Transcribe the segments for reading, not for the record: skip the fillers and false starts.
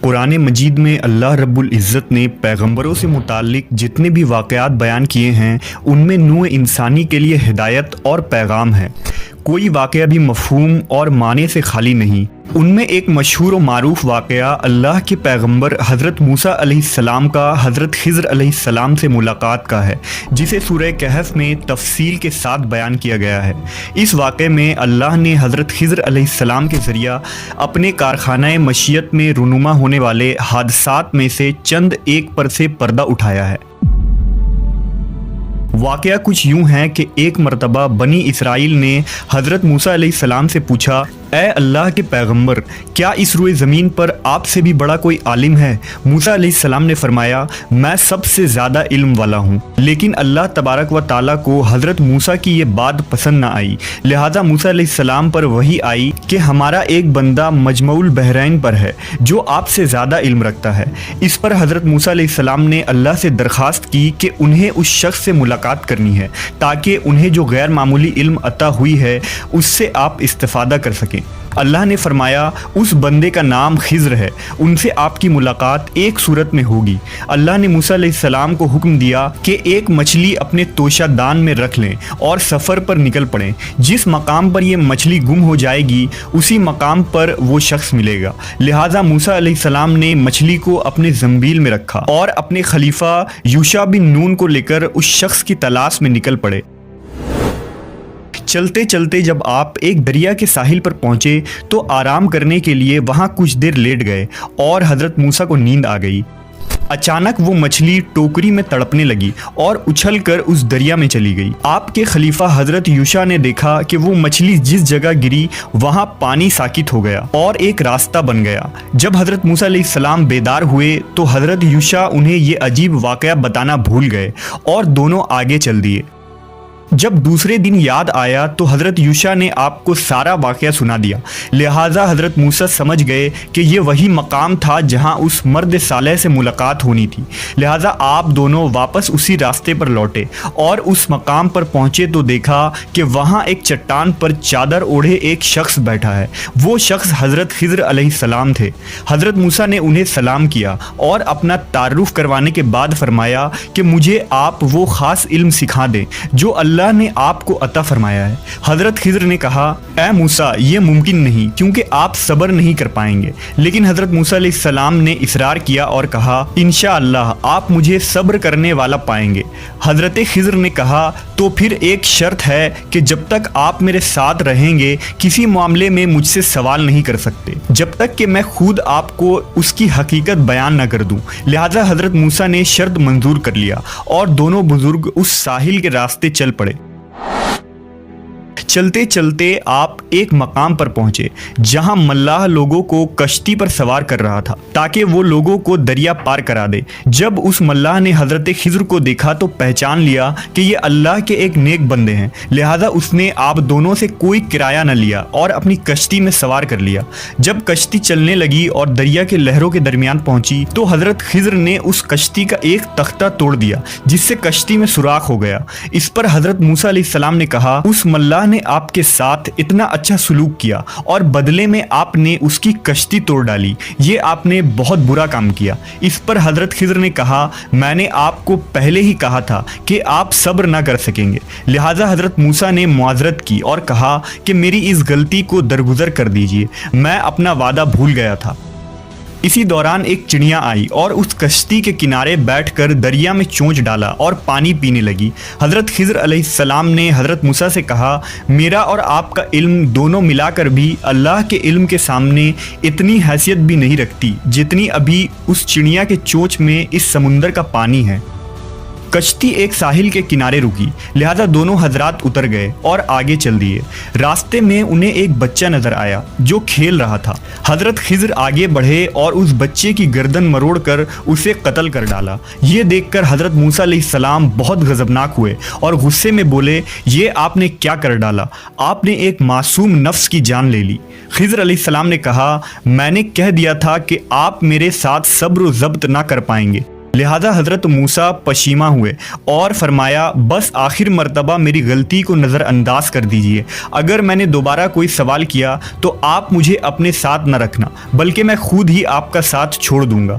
قرآن مجید میں اللہ رب العزت نے پیغمبروں سے متعلق جتنے بھی واقعات بیان کیے ہیں ان میں نوع انسانی کے لیے ہدایت اور پیغام ہے۔ کوئی واقعہ بھی مفہوم اور معنی سے خالی نہیں۔ ان میں ایک مشہور و معروف واقعہ اللہ کے پیغمبر حضرت موسیٰ علیہ السلام کا حضرت خضر علیہ السلام سے ملاقات کا ہے، جسے سورہ کہف میں تفصیل کے ساتھ بیان کیا گیا ہے۔ اس واقعے میں اللہ نے حضرت خضر علیہ السلام کے ذریعہ اپنے کارخانہ مشیت میں رونما ہونے والے حادثات میں سے چند ایک پر سے پردہ اٹھایا ہے۔ واقعہ کچھ یوں ہے کہ ایک مرتبہ بنی اسرائیل نے حضرت موسیٰ علیہ السلام سے پوچھا، اے اللہ کے پیغمبر، کیا اس روئے زمین پر آپ سے بھی بڑا کوئی عالم ہے؟ موسیٰ علیہ السلام نے فرمایا، میں سب سے زیادہ علم والا ہوں۔ لیکن اللہ تبارک و تعالیٰ کو حضرت موسیٰ کی یہ بات پسند نہ آئی، لہٰذا موسیٰ علیہ السلام پر وحی آئی کہ ہمارا ایک بندہ مجمع البحرین پر ہے جو آپ سے زیادہ علم رکھتا ہے۔ اس پر حضرت موسیٰ علیہ السلام نے اللہ سے درخواست کی کہ انہیں اس شخص سے ملاقات کرنی ہے تاکہ انہیں جو غیر معمولی علم عطا ہوئی ہے اس سے آپ استفادہ کر سکیں۔ اللہ نے فرمایا، اس بندے کا نام خضر ہے، ان سے آپ کی ملاقات ایک صورت میں ہوگی۔ اللہ نے موسیٰ علیہ السلام کو حکم دیا کہ ایک مچھلی اپنے توشہ دان میں رکھ لیں اور سفر پر نکل پڑیں۔ جس مقام پر یہ مچھلی گم ہو جائے گی اسی مقام پر وہ شخص ملے گا۔ لہٰذا موسیٰ علیہ السلام نے مچھلی کو اپنے زنبیل میں رکھا اور اپنے خلیفہ یوشع بن نون کو لے کر اس شخص کی تلاش میں نکل پڑے۔ چلتے چلتے جب آپ ایک دریا کے ساحل پر پہنچے تو آرام کرنے کے لیے وہاں کچھ دیر لیٹ گئے اور حضرت موسیٰ کو نیند آ گئی۔ اچانک وہ مچھلی ٹوکری میں تڑپنے لگی اور اچھل کر اس دریا میں چلی گئی۔ آپ کے خلیفہ حضرت یوشع نے دیکھا کہ وہ مچھلی جس جگہ گری وہاں پانی ساکت ہو گیا اور ایک راستہ بن گیا۔ جب حضرت موسیٰ علیہ السلام بیدار ہوئے تو حضرت یوشع انہیں یہ عجیب واقعہ بتانا بھول گئے اور دونوں آگے چل دیے۔ جب دوسرے دن یاد آیا تو حضرت یوشع نے آپ کو سارا واقعہ سنا دیا، لہٰذا حضرت موسیٰ سمجھ گئے کہ یہ وہی مقام تھا جہاں اس مرد صالح سے ملاقات ہونی تھی۔ لہٰذا آپ دونوں واپس اسی راستے پر لوٹے اور اس مقام پر پہنچے تو دیکھا کہ وہاں ایک چٹان پر چادر اوڑھے ایک شخص بیٹھا ہے۔ وہ شخص حضرت خضر علیہ السلام تھے۔ حضرت موسیٰ نے انہیں سلام کیا اور اپنا تعارف کروانے کے بعد فرمایا کہ مجھے آپ وہ خاص علم سکھا دیں جو اللہ نے آپ کو عطا فرمایا ہے۔ حضرت خضر نے کہا، اے موسیٰ، یہ ممکن نہیں کیونکہ آپ صبر نہیں کر پائیں گے۔ لیکن حضرت موسیٰ علیہ السلام نے اصرار کیا اور کہا، انشاءاللہ آپ مجھے صبر کرنے والا پائیں گے۔ حضرت خضر نے کہا، تو پھر ایک شرط ہے کہ جب تک آپ میرے ساتھ رہیں گے کسی معاملے میں مجھ سے سوال نہیں کر سکتے جب تک کہ میں خود آپ کو اس کی حقیقت بیان نہ کر دوں۔ لہٰذا حضرت موسیٰ نے شرط منظور کر لیا اور دونوں بزرگ اس ساحل کے راستے چل پڑے۔ چلتے چلتے آپ ایک مقام پر پہنچے جہاں ملاح لوگوں کو کشتی پر سوار کر رہا تھا تاکہ وہ لوگوں کو دریا پار کرا دے۔ جب اس ملاح نے حضرت خضر کو دیکھا تو پہچان لیا کہ یہ اللہ کے ایک نیک بندے ہیں، لہٰذا اس نے آپ دونوں سے کوئی کرایہ نہ لیا اور اپنی کشتی میں سوار کر لیا۔ جب کشتی چلنے لگی اور دریا کے لہروں کے درمیان پہنچی تو حضرت خضر نے اس کشتی کا ایک تختہ توڑ دیا جس سے کشتی میں سوراخ ہو گیا۔ اس پر حضرت موسیٰ علیہ السلام نے کہا، اس ملاح نے آپ کے ساتھ اتنا اچھا سلوک کیا اور بدلے میں آپ نے اس کی کشتی توڑ ڈالی، یہ آپ نے بہت برا کام کیا۔ اس پر حضرت خضر نے کہا، میں نے آپ کو پہلے ہی کہا تھا کہ آپ صبر نہ کر سکیں گے۔ لہٰذا حضرت موسیٰ نے معذرت کی اور کہا کہ میری اس غلطی کو درگزر کر دیجیے، میں اپنا وعدہ بھول گیا تھا۔ اسی دوران ایک چڑیا آئی اور اس کشتی کے کنارے بیٹھ کر دریا میں چونچ ڈالا اور پانی پینے لگی۔ حضرت خضر علیہ السلام نے حضرت موسیٰ سے کہا، میرا اور آپ کا علم دونوں ملا کر بھی اللہ کے علم کے سامنے اتنی حیثیت بھی نہیں رکھتی جتنی ابھی اس چڑیا کے چونچ میں اس سمندر کا پانی ہے۔ کشتی ایک ساحل کے کنارے رکی، لہذا دونوں حضرات اتر گئے اور آگے چل دیے۔ راستے میں انہیں ایک بچہ نظر آیا جو کھیل رہا تھا۔ حضرت خضر آگے بڑھے اور اس بچے کی گردن مروڑ کر اسے قتل کر ڈالا۔ یہ دیکھ کر حضرت موسیٰ علیہ السلام بہت غضبناک ہوئے اور غصے میں بولے، یہ آپ نے کیا کر ڈالا؟ آپ نے ایک معصوم نفس کی جان لے لی۔ خضر علیہ السلام نے کہا، میں نے کہہ دیا تھا کہ آپ میرے ساتھ صبر و ضبط نہ کر پائیں گے، لہذا حضرت موسیٰ پشیماں ہوئے اور فرمایا بس آخر مرتبہ میری غلطی کو نظر انداز کر دیجئے، اگر میں نے دوبارہ کوئی سوال کیا تو آپ مجھے اپنے ساتھ نہ رکھنا بلکہ میں خود ہی آپ کا ساتھ چھوڑ دوں گا۔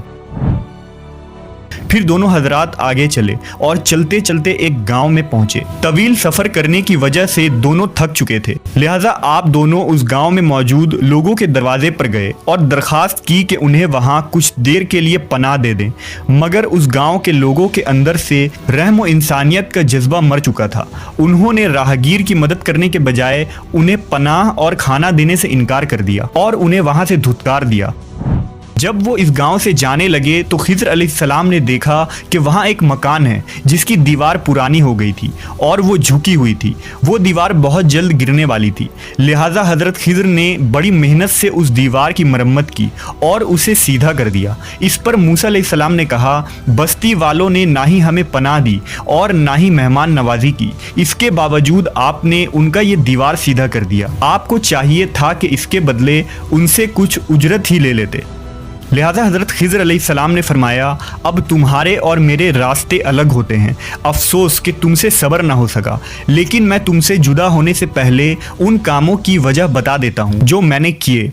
پھر دونوں حضرات آگے چلے اور چلتے چلتے ایک گاؤں میں پہنچے۔ طویل سفر کرنے کی وجہ سے دونوں تھک چکے تھے، لہٰذا آپ دونوں اس گاؤں میں موجود لوگوں کے دروازے پر گئے اور درخواست کی کہ انہیں وہاں کچھ دیر کے لیے پناہ دے دیں، مگر اس گاؤں کے لوگوں کے اندر سے رحم و انسانیت کا جذبہ مر چکا تھا۔ انہوں نے راہگیر کی مدد کرنے کے بجائے انہیں پناہ اور کھانا دینے سے انکار کر دیا اور انہیں وہاں سے دھتکار دیا۔ جب وہ اس گاؤں سے جانے لگے تو خضر علیہ السلام نے دیکھا کہ وہاں ایک مکان ہے جس کی دیوار پرانی ہو گئی تھی اور وہ جھکی ہوئی تھی، وہ دیوار بہت جلد گرنے والی تھی، لہٰذا حضرت خضر نے بڑی محنت سے اس دیوار کی مرمت کی اور اسے سیدھا کر دیا۔ اس پر موسیٰ علیہ السلام نے کہا بستی والوں نے نہ ہی ہمیں پناہ دی اور نہ ہی مہمان نوازی کی، اس کے باوجود آپ نے ان کا یہ دیوار سیدھا کر دیا، آپ کو چاہیے تھا کہ اس کے بدلے ان سے کچھ اجرت ہی لے لیتے۔ لہذا حضرت خضر علیہ السلام نے فرمایا اب تمہارے اور میرے راستے الگ ہوتے ہیں، افسوس کہ تم سے صبر نہ ہو سکا، لیکن میں تم سے جدا ہونے سے پہلے ان کاموں کی وجہ بتا دیتا ہوں جو میں نے کیے۔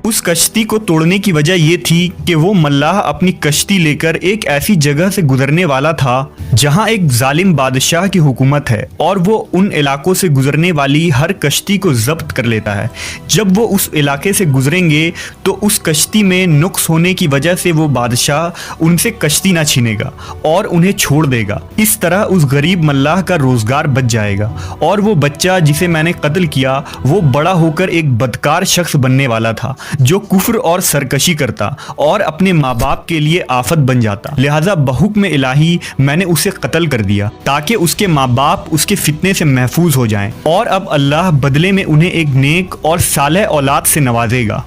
اس کشتی کو توڑنے کی وجہ یہ تھی کہ وہ ملاح اپنی کشتی لے کر ایک ایسی جگہ سے گزرنے والا تھا جہاں ایک ظالم بادشاہ کی حکومت ہے اور وہ ان علاقوں سے گزرنے والی ہر کشتی کو ضبط کر لیتا ہے۔ جب وہ اس علاقے سے گزریں گے تو اس کشتی میں نقص ہونے کی وجہ سے وہ بادشاہ ان سے کشتی نہ چھینے گا اور انہیں چھوڑ دے گا۔ اس طرح اس غریب ملاح کا روزگار بچ جائے گا اور وہ بچہ جسے میں نے قتل کیا وہ بڑا ہو کر ایک بدکار شخص بننے والا تھا جو کفر اور سرکشی کرتا اور اپنے ماں باپ کے لیے آفت بن جاتا، لہٰذا بحکم الہی میں نے اسے قتل کر دیا تاکہ اس کے ماں باپ اس کے فتنے سے محفوظ ہو جائیں، اور اب اللہ بدلے میں انہیں ایک نیک اور صالح اولاد سے نوازے گا۔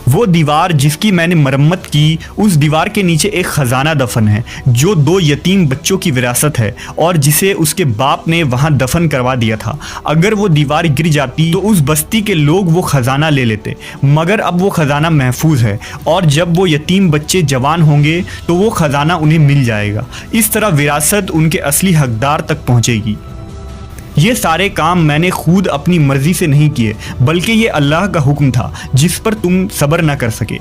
وہ دیوار جس کی میں نے مرمت کی، اس دیوار کے نیچے ایک خزانہ دفن ہے جو 2 یتیم بچوں کی وراثت ہے اور جسے اس کے باپ نے وہاں دفن کروا دیا تھا۔ اگر وہ دیوار گر جاتی تو اس بستی کے لوگ وہ خزانہ لے لیتے، مگر اب وہ خزانہ محفوظ ہے اور جب وہ یتیم بچے جوان ہوں گے تو وہ خزانہ انہیں مل جائے گا، اس طرح وراثت ان کے اصلی حقدار تک پہنچے گی۔ یہ سارے کام میں نے خود اپنی مرضی سے نہیں کیے بلکہ یہ اللہ کا حکم تھا جس پر تم صبر نہ کر سکے۔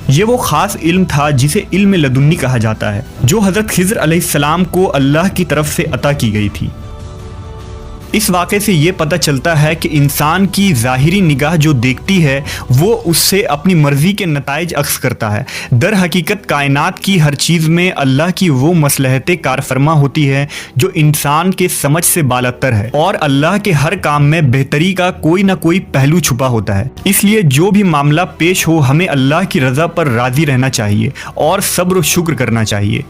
یہ وہ خاص علم تھا جسے علم لدنی کہا جاتا ہے جو حضرت خضر علیہ السلام کو اللہ کی طرف سے عطا کی گئی تھی۔ اس واقعے سے یہ پتہ چلتا ہے کہ انسان کی ظاہری نگاہ جو دیکھتی ہے وہ اس سے اپنی مرضی کے نتائج عکس کرتا ہے۔ در حقیقت کائنات کی ہر چیز میں اللہ کی وہ مصلحت کار فرما ہوتی ہے جو انسان کے سمجھ سے بالاتر ہے، اور اللہ کے ہر کام میں بہتری کا کوئی نہ کوئی پہلو چھپا ہوتا ہے۔ اس لیے جو بھی معاملہ پیش ہو ہمیں اللہ کی رضا پر راضی رہنا چاہیے اور صبر و شکر کرنا چاہیے۔